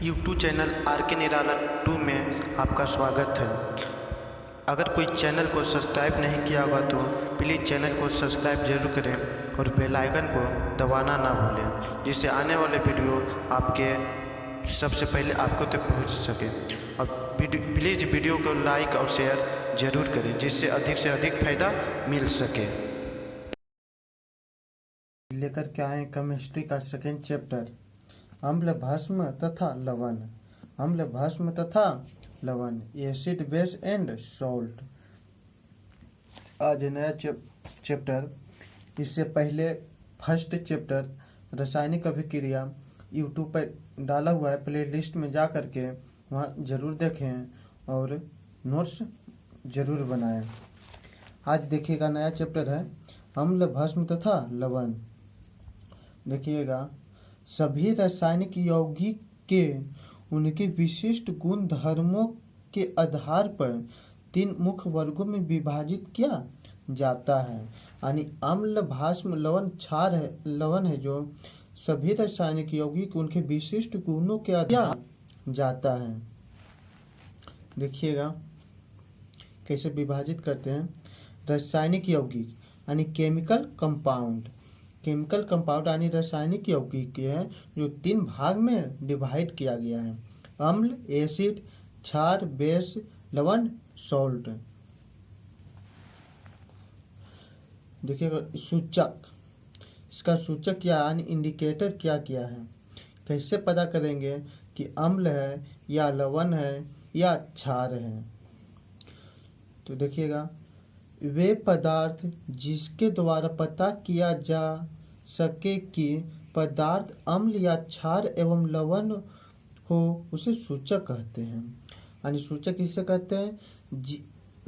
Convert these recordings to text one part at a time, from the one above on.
YouTube channel are के निराला 2 में आपका स्वागत है। अगर कोई चैनल को सब्सक्राइब नहीं किया होगा तो प्लीज़ चैनल को सब्सक्राइब जरूर करें और बेल आइकन को दबाना ना भूलें, जिससे आने वाले वीडियो आपके सबसे पहले आपको तक पहुंच सके। और प्लीज़ वीडियो को लाइक और शेयर ज़रूर करें, जिससे अधिक से अधिक फ़ायदा मिल सके। लेकर के आए केमिस्ट्री का सेकेंड चैप्टर, अम्ल भस्म तथा लवण। अम्ल भस्म तथा लवण, एसिड बेस एंड सॉल्ट। आज नया चैप्टर। इससे पहले फर्स्ट चैप्टर रासायनिक अभिक्रिया यूट्यूब पर डाला हुआ है, प्लेलिस्ट में जा करके वहाँ ज़रूर देखें और नोट्स ज़रूर बनाएं। आज देखिएगा नया चैप्टर है अम्ल भस्म तथा लवण। देखिएगा, सभी रासायनिक यौगिक के उनके विशिष्ट गुण धर्मों के आधार पर 3 मुख्य वर्गों में विभाजित किया जाता है। यानी अम्ल भस्म लवण क्षार है, लवण है जो सभी रासायनिक यौगिक उनके विशिष्ट गुणों के आधार जाता है। देखिएगा कैसे विभाजित करते हैं। रासायनिक यौगिक यानी केमिकल कंपाउंड। केमिकल कंपाउंड यानी रासायनिक यौगिक है जो 3 भाग में डिवाइड किया गया है। अम्ल, एसिड, क्षार, बेस, लवण, सॉल्ट। देखिएगा सूचक, इसका सूचक क्या यानी इंडिकेटर क्या क्या है। कैसे पता करेंगे कि अम्ल है या लवण है या क्षार है। तो देखिएगा, वे पदार्थ जिसके द्वारा पता किया जा सके कि पदार्थ अम्ल या क्षार एवं लवण हो उसे सूचक कहते हैं। यानी सूचक किसे कहते हैं?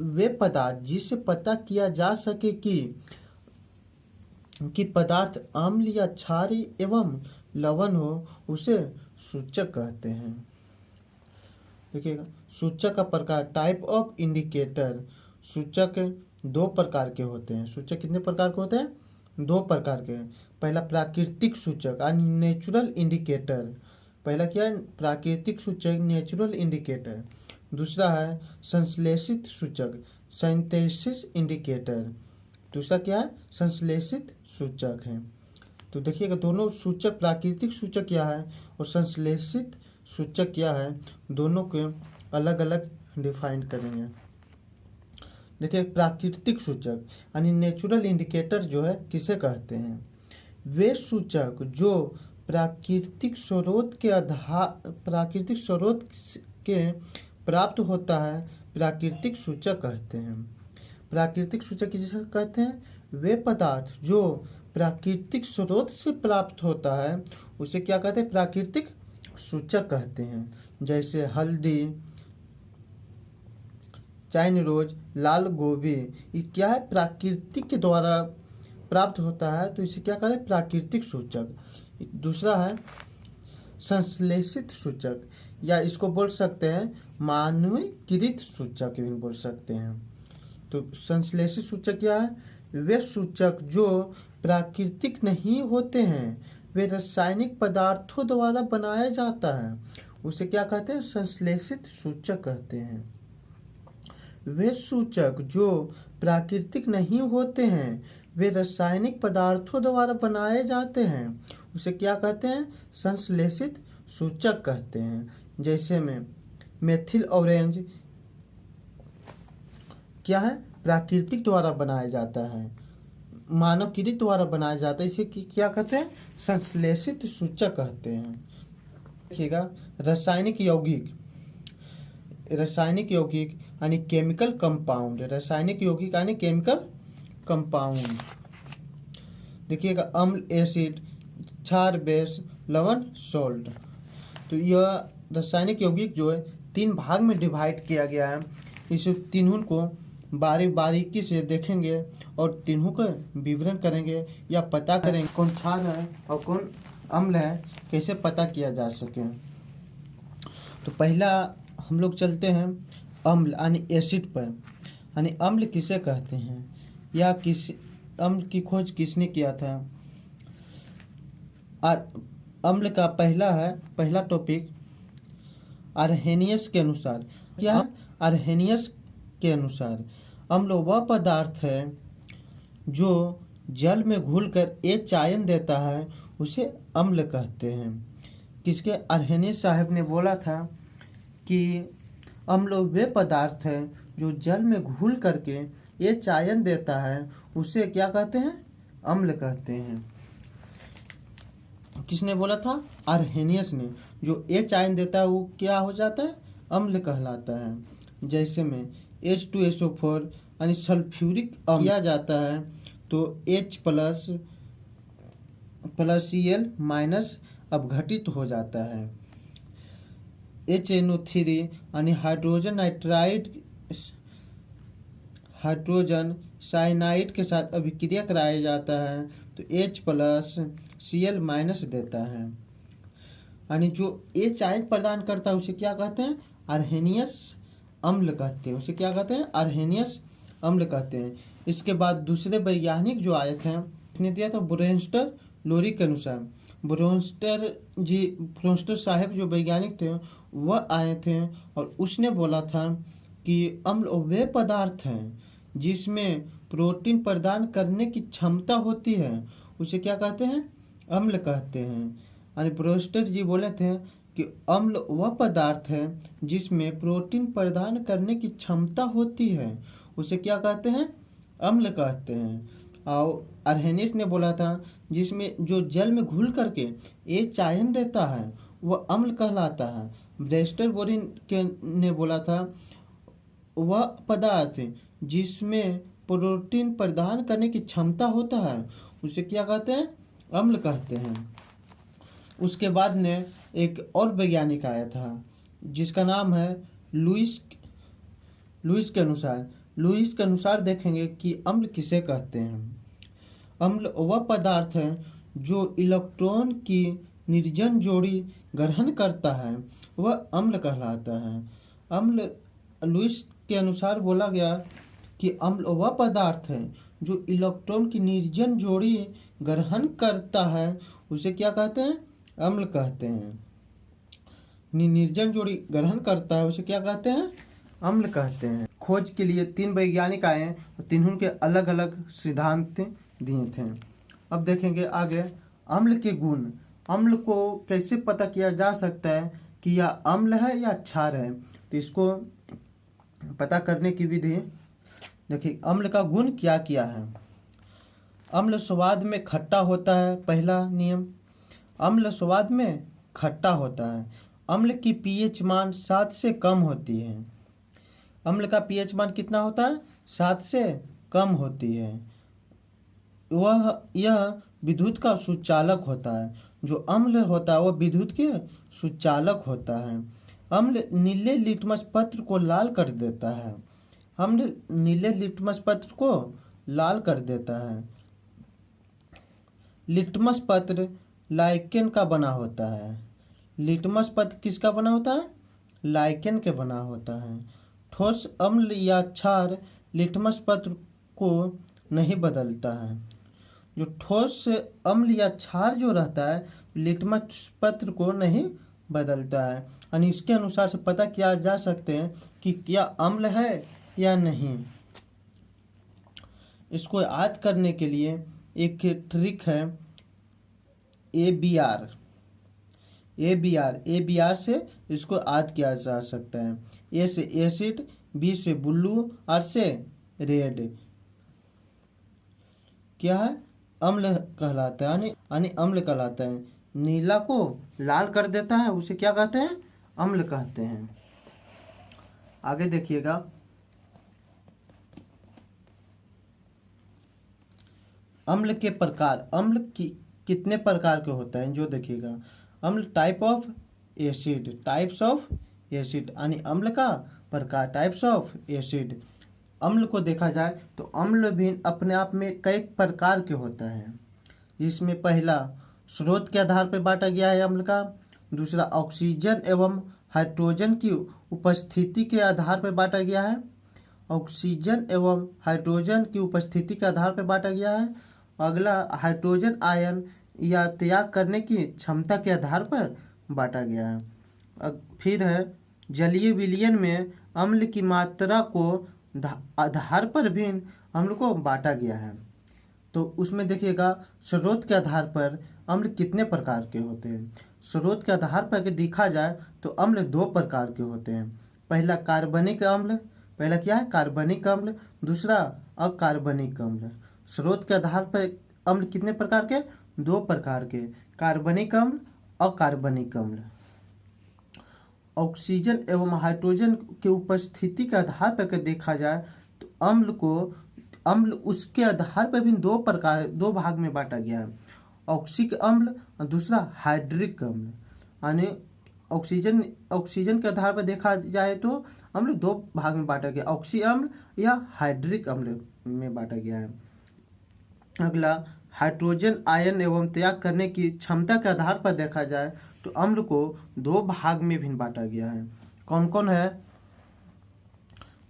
वे पदार्थ जिससे पता किया जा सके कि पदार्थ अम्ल या क्षार एवं लवण हो उसे सूचक कहते हैं। देखिएगा, सूचक का प्रकार, टाइप ऑफ इंडिकेटर। सूचक 2 प्रकार के होते हैं। सूचक कितने प्रकार के होते हैं? 2 प्रकार के हैं। पहला प्राकृतिक सूचक यानी नेचुरल इंडिकेटर। पहला क्या है? प्राकृतिक सूचक, नेचुरल इंडिकेटर। दूसरा है संश्लेषित सूचक, सिंथेसिस इंडिकेटर। दूसरा क्या है? संश्लेषित सूचक है। तो देखिएगा, दोनों सूचक, प्राकृतिक सूचक क्या है और संश्लेषित सूचक क्या है, दोनों के अलग अलग डिफाइन करेंगे। देखिए, प्राकृतिक सूचक यानी नेचुरल इंडिकेटर जो है किसे कहते हैं? वे सूचक जो प्राकृतिक स्रोत के प्राप्त होता है प्राकृतिक सूचक कहते हैं। प्राकृतिक सूचक किसे कहते हैं? वे पदार्थ जो प्राकृतिक स्रोत से प्राप्त होता है उसे क्या कहते हैं? प्राकृतिक सूचक कहते हैं। जैसे हल्दी, चाइना रोज, लाल गोभी, ये क्या है? प्राकृतिक के द्वारा प्राप्त होता है, तो इसे क्या कहते हैं? प्राकृतिक सूचक। दूसरा है संश्लेषित सूचक, या इसको बोल सकते हैं मानवीकृत सूचक भी बोल सकते हैं। तो संश्लेषित सूचक क्या है? वे सूचक जो प्राकृतिक नहीं होते हैं, वे रासायनिक पदार्थों द्वारा बनाया जाता है, उसे क्या कहते हैं? संश्लेषित सूचक कहते हैं। वे सूचक जो प्राकृतिक नहीं होते हैं, वे रासायनिक पदार्थों द्वारा बनाए जाते हैं, उसे क्या कहते हैं? संश्लेषित सूचक कहते हैं। जैसे में मेथिल ऑरेंज क्या है? प्राकृतिक द्वारा बनाया जाता है, मानवकृत द्वारा बनाया जाता है, इसे क्या कहते हैं? संश्लेषित सूचक कहते हैं। देखिएगा, रासायनिक यौगिक। रासायनिक यौगिक यानी केमिकल कंपाउंड। रासायनिक यौगिक यानी केमिकल कंपाउंड। देखिएगा, अम्ल, एसिड, क्षार, बेस, लवण, सॉल्ट। तो यह रासायनिक यौगिक जो है 3 भाग में डिवाइड किया गया है। इस तीनों को बारीकी से देखेंगे और तीनों का विवरण करेंगे या पता करेंगे कौन क्षार है और कौन अम्ल है, कैसे पता किया जा सके। तो पहला हम लोग चलते हैं अम्ल यानी एसिड पर। यानी अम्ल किसे कहते हैं या अम्ल की खोज किसने किया था? अम्ल का पहला टॉपिक अर्हेनियस के अनुसार, क्या अर्हेनियस के अनुसार अम्ल वह पदार्थ है जो जल में घुलकर एच आयन देता है, उसे अम्ल कहते हैं। किसके? अर्हेनियस साहब ने बोला था कि अम्ल वे पदार्थ है जो जल में घुल करके एच आयन देता है, उसे क्या कहते हैं? अम्ल कहते हैं। किसने बोला था? अर्हेनियस ने। जो एच आयन देता है वो क्या हो जाता है? अम्ल कहलाता है। जैसे में H2SO4 यानी सल्फ्यूरिक अम्ल किया जाता है तो H प्लस Cl माइनस अपघटित हो जाता है। HNO3 यानी हाइड्रोजन नाइट्राइड हाइड्रोजन साइनाइड के साथ अभिक्रिया कराया जाता है तो H प्लस Cl माइनस देता है। यानी जो एच आयन प्रदान करता है उसे क्या कहते हैं? अर्हेनियस अम्ल कहते हैं। उसे क्या कहते हैं? अर्हेनियस अम्ल कहते हैं। इसके बाद दूसरे वैज्ञानिक जो आए थे, उसने दिया था ब्रोंस्टर लोरी के अनुसार। ब्रोंस्टर साहब जो वैज्ञानिक थे वह आए थे और उसने बोला था कि अम्ल वे पदार्थ हैं जिसमें प्रोटीन प्रदान करने की क्षमता होती है, उसे क्या कहते हैं? अम्ल कहते हैं। यानी ब्रोंस्टर जी बोले थे कि अम्ल वह पदार्थ है जिसमें प्रोटीन प्रदान करने की क्षमता होती है, उसे क्या कहते हैं? अम्ल कहते हैं। और अर्हेनियस ने बोला था जिसमें जो जल में घुल करके एच आयन देता है वह अम्ल कहलाता है। ब्रेस्टर बोरिन के ने बोला था वह पदार्थ जिसमें प्रोटीन प्रदान करने की क्षमता होता है, उसे क्या कहते हैं? अम्ल कहते हैं। उसके बाद ने एक और वैज्ञानिक आया था जिसका नाम है लुईस के अनुसार देखेंगे कि अम्ल किसे कहते हैं। अम्ल वह पदार्थ है जो इलेक्ट्रॉन की निर्जन जोड़ी ग्रहण करता है, वह अम्ल कहलाता है। अम्ल लुईस के अनुसार बोला गया कि अम्ल वह पदार्थ है जो इलेक्ट्रॉन की निर्जन जोड़ी ग्रहण करता है, उसे क्या कहते हैं? अम्ल कहते हैं। निर्जन जोड़ी ग्रहण करता है उसे क्या कहते हैं? अम्ल कहते हैं। खोज के लिए 3 वैज्ञानिक आए और तीनों के अलग अलग सिद्धांत दिए थे। अब देखेंगे आगे अम्ल के गुण। अम्ल को कैसे पता किया जा सकता है कि यह अम्ल है या क्षार है? तो इसको पता करने की विधि देखिए। अम्ल का गुण क्या क्या है? अम्ल स्वाद में खट्टा होता है, पहला नियम। अम्ल स्वाद में खट्टा होता है। अम्ल की पीएच मान 7 से कम होती है। अम्ल का पीएच मान कितना होता है? 7 से कम होती है। यह विद्युत का सुचालक होता है। जो अम्ल होता है वह विद्युत के सुचालक होता है। अम्ल नीले लिटमस पत्र को लाल कर देता है। अम्ल नीले लिटमस पत्र को लाल कर देता है। लिटमस पत्र लाइकेन का बना होता है। लिटमस पत्र किसका बना होता है? लाइकेन के बना होता है। ठोस अम्ल या क्षार लिटमस पत्र को नहीं बदलता है। जो ठोस अम्ल या क्षार जो रहता है लिटमस पत्र को नहीं बदलता है। यानी इसके अनुसार से पता किया जा सकते हैं कि क्या अम्ल है या नहीं। इसको याद करने के लिए एक ट्रिक है ABR से इसको याद किया जा सकता है। ए से एसिड, बी से ब्लू, आर से रेड क्या है? अम्ल कहलाता है। यानी अम्ल कहलाता है। नीला को लाल कर देता है उसे क्या कहते हैं? अम्ल कहते हैं। आगे देखिएगा अम्ल के प्रकार। अम्ल कितने प्रकार के होते हैं जो देखिएगा। अम्ल टाइप्स ऑफ एसिड यानी अम्ल का प्रकार, टाइप्स ऑफ एसिड। अम्ल को देखा जाए तो अम्ल भी अपने आप में कई प्रकार के होता है, जिसमें पहला स्रोत के आधार पर बांटा गया है अम्ल का। दूसरा ऑक्सीजन एवं हाइड्रोजन की उपस्थिति के आधार पर बांटा गया है। ऑक्सीजन एवं हाइड्रोजन की उपस्थिति के आधार पर बांटा गया है। अगला हाइड्रोजन आयन या त्याग करने की क्षमता के आधार पर बांटा गया है। फिर है जलीय विलयन में अम्ल की मात्रा को आधार पर भी अम्ल को बांटा गया है। तो उसमें देखिएगा स्रोत के आधार पर अम्ल कितने प्रकार के होते हैं। स्रोत के आधार पर अगर देखा जाए तो अम्ल दो प्रकार के होते हैं। पहला कार्बनिक अम्ल, पहला क्या है कार्बनिक अम्ल, दूसरा अकार्बनिक अम्ल। स्रोत के आधार पर अम्ल कितने प्रकार के, दो प्रकार के, कार्बनिक अम्ल, अकार्बनिक अम्ल। ऑक्सीजन एवं हाइड्रोजन की उपस्थिति के आधार पर अगर देखा जाए तो अम्ल उसके आधार पर भी दो भाग में बांटा गया है। ऑक्सिक अम्ल और दूसरा हाइड्रिक अम्ल। यानी ऑक्सीजन के आधार पर देखा जाए तो अम्ल दो भाग में बांटा गया, ऑक्सी अम्ल या हाइड्रिक अम्ल में बांटा गया है। अगला हाइड्रोजन आयन एवं त्याग करने की क्षमता के आधार पर देखा जाए तो अम्ल को दो भाग में भी बांटा गया है। कौन कौन है,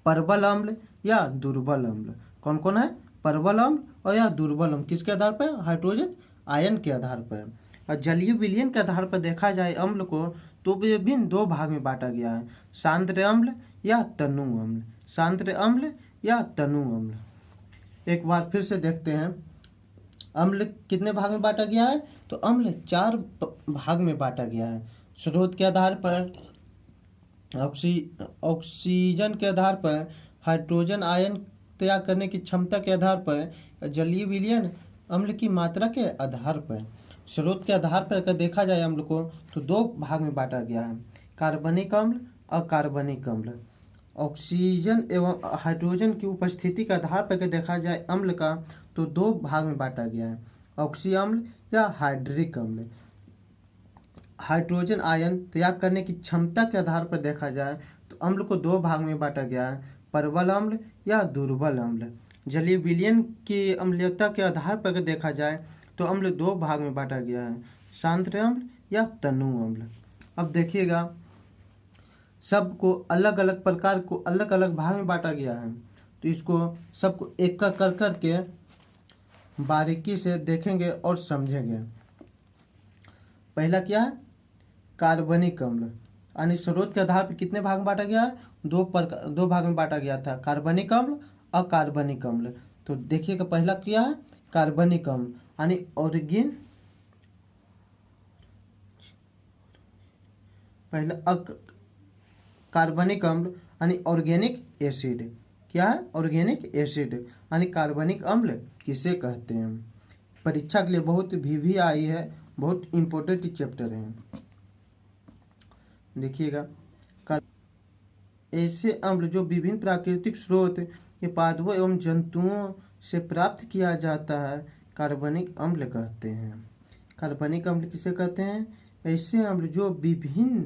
प्रबल अम्ल या दुर्बल अम्ल। कौन कौन है, प्रबल अम्ल और या दुर्बल अम्ल। किसके आधार पर, हाइड्रोजन आयन के आधार पर। और जलीय विलयन के आधार पर देखा जाए अम्ल को तो विभिन्न दो भाग में बांटा गया है, सांद्र अम्ल या तनु अम्ल। सांद्र अम्ल या तनु अम्ल। एक बार फिर से देखते हैं अम्ल कितने भाग में बांटा गया है, तो अम्ल 4 भाग में बांटा गया है। स्रोत के आधार पर ऑक्सीजन के आधार पर, हाइड्रोजन आयन त्याग करने की क्षमता के आधार पर, जलीय विलयन अम्ल की मात्रा के आधार पर। स्रोत के आधार पर अगर देखा जाए अम्ल को तो दो भाग में बांटा गया है, कार्बनिक अम्ल, अकार्बनिक अम्ल। ऑक्सीजन एवं हाइड्रोजन की उपस्थिति के आधार पर अगर देखा जाए अम्ल का तो दो भाग में बांटा गया है, ऑक्सी अम्ल या हाइड्रिक अम्ल। हाइड्रोजन आयन त्याग करने की क्षमता के आधार पर देखा जाए तो अम्ल को दो भाग में बांटा गया है, प्रबल अम्ल या दुर्बल अम्ल। जलीय विलयन की अम्लीयता के आधार पर अगर देखा जाए तो अम्ल दो भाग में बांटा गया है, सांद्र अम्ल या तनु अम्ल। अब देखिएगा सबको अलग अलग प्रकार को अलग अलग भाग में बांटा गया है, तो इसको सबको एक कर करके बारीकी से देखेंगे और समझेंगे। पहला क्या है, कार्बनिक अम्ल। यानी स्रोत के आधार पर कितने भाग में बांटा गया है, दो भाग में बांटा गया था, कार्बनिक अम्ल, अकार्बनिक अम्ल। तो देखिएगा पहला क्या है, कार्बनिक अम्ल यानी कार्बनिक अम्ल यानी ऑर्गेनिक एसिड। क्या है, ऑर्गेनिक एसिड यानी कार्बनिक अम्ल किसे कहते हैं। परीक्षा के लिए बहुत भी आई है, बहुत इंपॉर्टेंट चैप्टर है। देखिएगा ऐसे अम्ल जो विभिन्न प्राकृतिक स्रोत के पादपों एवं जंतुओं से प्राप्त किया जाता है कार्बनिक अम्ल कहते हैं। कार्बनिक अम्ल किसे कहते हैं, ऐसे अम्ल जो विभिन्न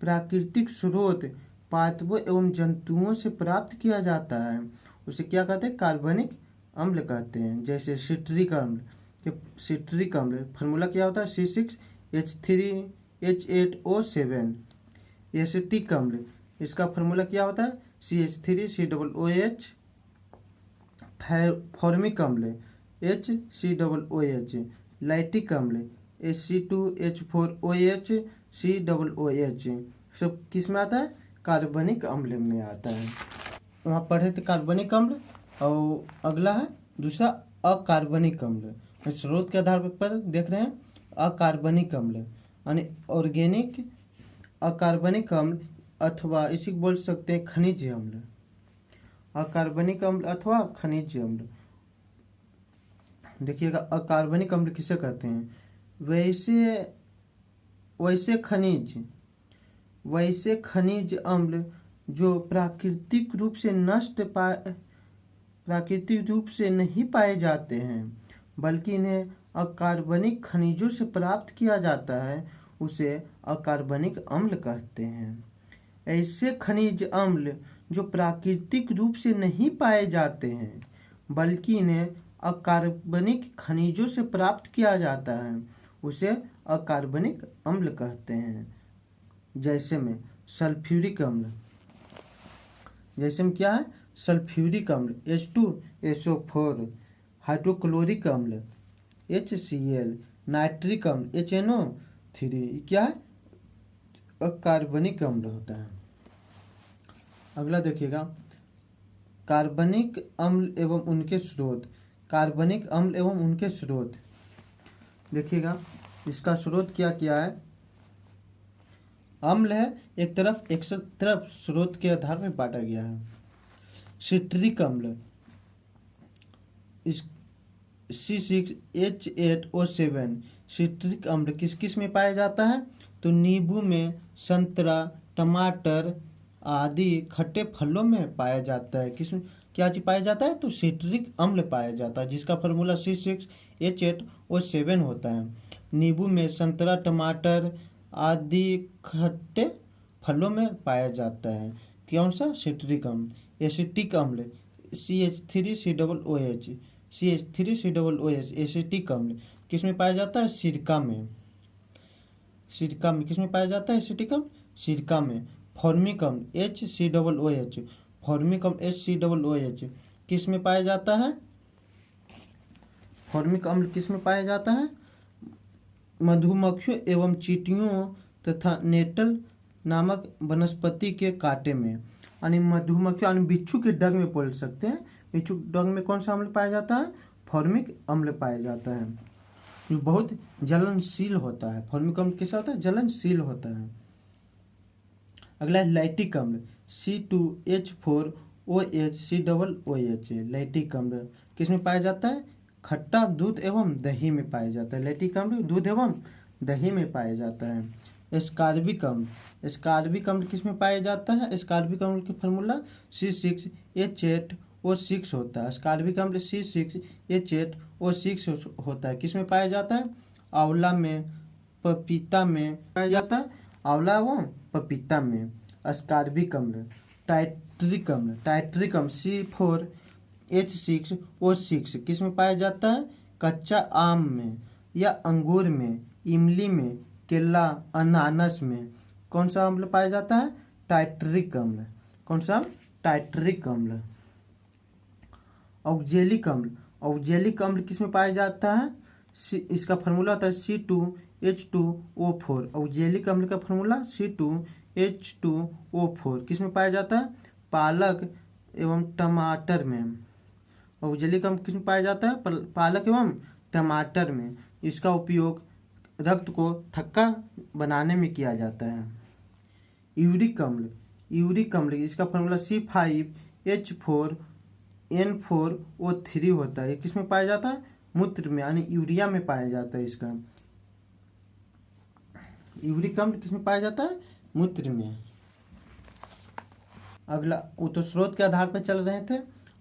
प्राकृतिक स्रोत पादपों एवं जंतुओं से प्राप्त किया जाता है उसे क्या कहते हैं, कार्बनिक अम्ल कहते हैं। जैसे सिट्रिक अम्ल, सिट्रिक अम्ल फार्मूला क्या होता है, C6H3H8O7। एसिटिक अम्ल, इसका फार्मूला क्या होता है, CH3COOH। फॉर्मिक अम्ल HCOOH। लैक्टिक अम्ल H2H4OH सब किस में आता है, कार्बनिक अम्ल में आता है। वहाँ पढ़े थे कार्बनिक अम्ल। और अगला है दूसरा अकार्बनिक अम्ल। स्रोत के आधार पर देख रहे हैं अकार्बनिक अम्ल यानी ऑर्गेनिक अकार्बनिक अम्ल अथवा इसी को बोल सकते हैं खनिज अम्ल। अकार्बनिक अम्ल अथवा खनिज अम्ल। देखिएगा अकार्बनिक अम्ल किसे कहते हैं, वैसे खनिज अम्ल जो प्राकृतिक रूप से नहीं पाए जाते हैं बल्कि इन्हें अकार्बनिक खनिजों से प्राप्त किया जाता है उसे अकार्बनिक अम्ल कहते हैं। ऐसे खनिज अम्ल जो प्राकृतिक रूप से नहीं पाए जाते हैं बल्कि इन्हें अकार्बनिक खनिजों से प्राप्त किया जाता है उसे अकार्बनिक अम्ल कहते हैं। जैसे में सल्फ्यूरिक अम्ल, जैसे में क्या है, सल्फ्यूरिक अम्ल H2SO4। हाइड्रोक्लोरिक अम्ल HCl। नाइट्रिक अम्ल HNO3। क्या है, अकार्बनिक अम्ल होता है। अगला देखिएगा, कार्बनिक अम्ल एवं उनके स्रोत। कार्बनिक अम्ल एवं उनके स्रोत देखिएगा, इसका स्रोत क्या क्या है। अम्ल है एक तरफ स्रोत के आधार पर बांटा गया है। सिट्रिक अम्ल इस C6H8O7 सिट्रिक अम्ल किस किस में पाया जाता है, तो नींबू में, संतरा, टमाटर आदि खट्टे फलों में पाया जाता है। किसमें क्या चीज पाया जाता है, तो सिट्रिक अम्ल पाया जाता है, जिसका फार्मूला C6H8O7 होता है। नींबू में, संतरा, टमाटर आदि खट्टे फलों में पाया जाता है। कौन सा, सिट्रिक अम्ल। एसिटिक अम्ल CH3COOH एसिटिक अम्ल किसमें पाया जाता है, सिरका में। सिरका में किसमें पाया जाता है एसिटिक अम्ल, सिरका में। फॉर्मिक अम्ल HCOOH फॉर्मिक अम्ल HCOOH किस में पाया जाता है, फॉर्मिक अम्ल किस में पाया जाता है, मधुमक्खियों एवं चींटियों तथा नेटल नामक वनस्पति के कांटे में। यानी मधुमक्खियों यानी बिच्छू के डंक में बोल सकते हैं। बिच्छू के डंक में कौन सा अम्ल पाया जाता है, फॉर्मिक अम्ल पाया जाता है, जो बहुत जलनशील होता है। फॉर्मिक अम्ल कैसा होता है, जलनशील होता है। अगला है लैक्टिक अम्ल C2H4OHCOOH लैक्टिक अम्ल किसमें पाया जाता है, खट्टा दूध एवं दही में पाया जाता है। लैक्टिक अम्ल दूध एवं दही में पाया जाता है। एस्कॉर्बिक अम्ल किसमें पाया जाता है, एस्कॉर्बिक अम्ल का फार्मूला C6H8O6 होता है। एस्कॉर्बिक अम्ल C6H8O6 होता है। किसमें पाया जाता है, आंवला में, पपीता में पाया जाता है, आंवला व पपीता में। एस्कॉर्बिक अम्ल। टाइट्रिक अम्ल C4H6O6 किसमें पाया जाता है, कच्चा आम में या अंगूर में, इमली में, केला, अनानास में। कौन सा अम्ल पाया जाता है, टाइट्रिक अम्ल। कौन सा, टाइट्रिक अम्ल। ऑक्जेलिक अम्ल किसमें पाया जाता है, इसका फार्मूला होता है C2H2O4 ऑक्जेलिक अम्ल का फार्मूला C2H2O4 किसमें पाया जाता है, पालक एवं टमाटर में। ऑक्जेलिक अम्ल किसमें पाया जाता है, पालक एवं टमाटर में। इसका उपयोग रक्त को थक्का बनाने में किया जाता है। यूरिक अम्ल इसका फार्मूला C5H4N4O3 होता है। किसमें पाया जाता है, मूत्र में यानी यूरिया में पाया जाता है। इसका यूरिक अम्ल किसमें पाया जाता है, मूत्र में। अगला वो तो स्रोत के आधार पर चल रहे थे।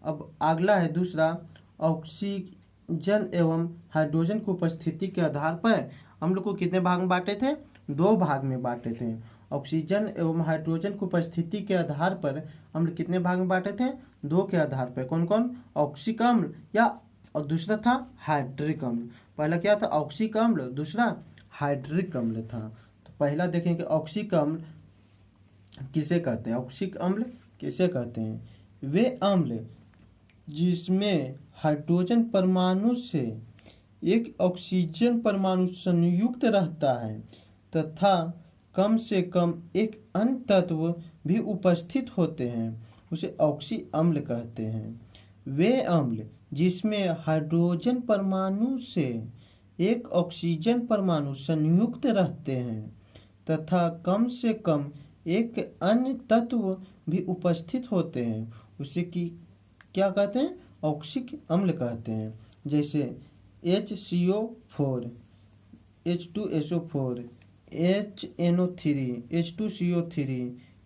अब अगला है दूसरा, ऑक्सीजन एवं हाइड्रोजन की उपस्थिति के आधार पर हम लोग को कितने भाग में बांटे थे, 2 भाग में बांटे थे। ऑक्सीजन एवं हाइड्रोजन की उपस्थिति के आधार पर हम लोग कितने भाग में बांटे थे, 2 के आधार पर। कौन कौन, ऑक्सिक अम्ल या और दूसरा था हाइड्रिक अम्ल। पहला क्या था, ऑक्सिक अम्ल, दूसरा हाइड्रिक अम्ल था। तो पहला देखेंगे ऑक्सिक अम्ल किसे कहते हैं, ऑक्सिक अम्ल किसे कहते हैं, वे अम्ल जिसमें हाइड्रोजन परमाणु से एक ऑक्सीजन परमाणु संयुक्त रहता है तथा कम से कम एक अन्य तत्व भी उपस्थित होते हैं, उसे ऑक्सी अम्ल कहते हैं। वे अम्ल जिसमें हाइड्रोजन परमाणु से एक ऑक्सीजन परमाणु संयुक्त रहते हैं तथा कम से कम एक अन्य तत्व भी उपस्थित होते हैं, उसे की क्या कहते हैं, ऑक्सिक अम्ल कहते हैं। जैसे HCO4 H2SO4 HNO3 H2CO3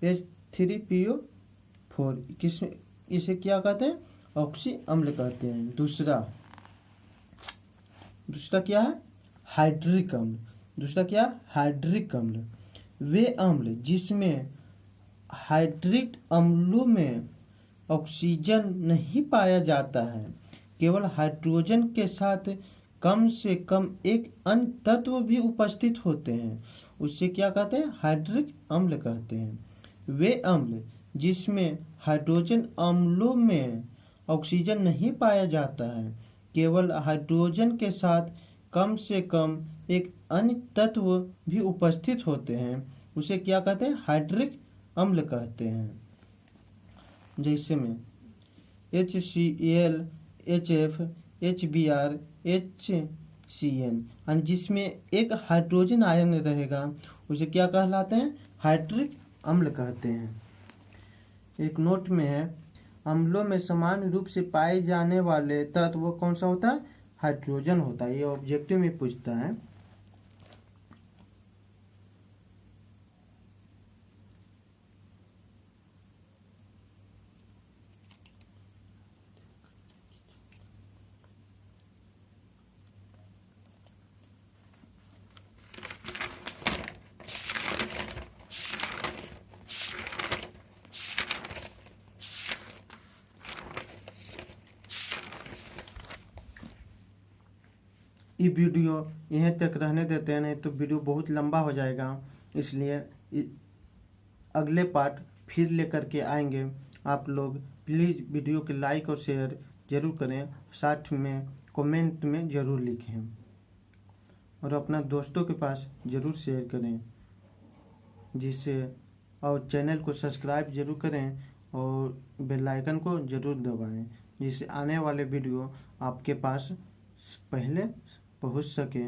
H3PO4 इसे क्या कहते हैं, ऑक्सी अम्ल कहते हैं। दूसरा क्या है, हाइड्रिक अम्ल। दूसरा क्या, हाइड्रिक अम्ल। वे अम्ल जिसमें हाइड्रिक अम्लों में ऑक्सीजन नहीं पाया जाता है, केवल हाइड्रोजन के साथ कम से कम एक अन्य तत्व भी उपस्थित होते हैं, उससे क्या कहते हैं, हाइड्रिक अम्ल कहते हैं। वे अम्ल जिसमें हाइड्रोजन अम्लों में ऑक्सीजन नहीं पाया जाता है, केवल हाइड्रोजन के साथ कम से कम एक अन्य तत्व भी उपस्थित होते हैं, उसे क्या कहते हैं, हाइड्रिक अम्ल कहते हैं। जैसे में HCl, HF, HBr, HCN, और जिसमें एक हाइड्रोजन आयन रहेगा उसे क्या कहलाते हैं? हाइड्रिक अम्ल कहते हैं। एक नोट में है, अम्लों में समान रूप से पाए जाने वाले तत्व कौन सा होता है? हाइड्रोजन होता है। ये ऑब्जेक्टिव में पूछता है। ये वीडियो यहीं तक रहने देते हैं, नहीं तो वीडियो बहुत लंबा हो जाएगा, इसलिए अगले पार्ट फिर लेकर के आएंगे। आप लोग प्लीज़ वीडियो के लाइक और शेयर ज़रूर करें, साथ में कमेंट में ज़रूर लिखें और अपना दोस्तों के पास ज़रूर शेयर करें, जिससे और चैनल को सब्सक्राइब ज़रूर करें और बेल आइकन को ज़रूर दबाएं, जिससे आने वाले वीडियो आपके पास पहले पहुंच सके।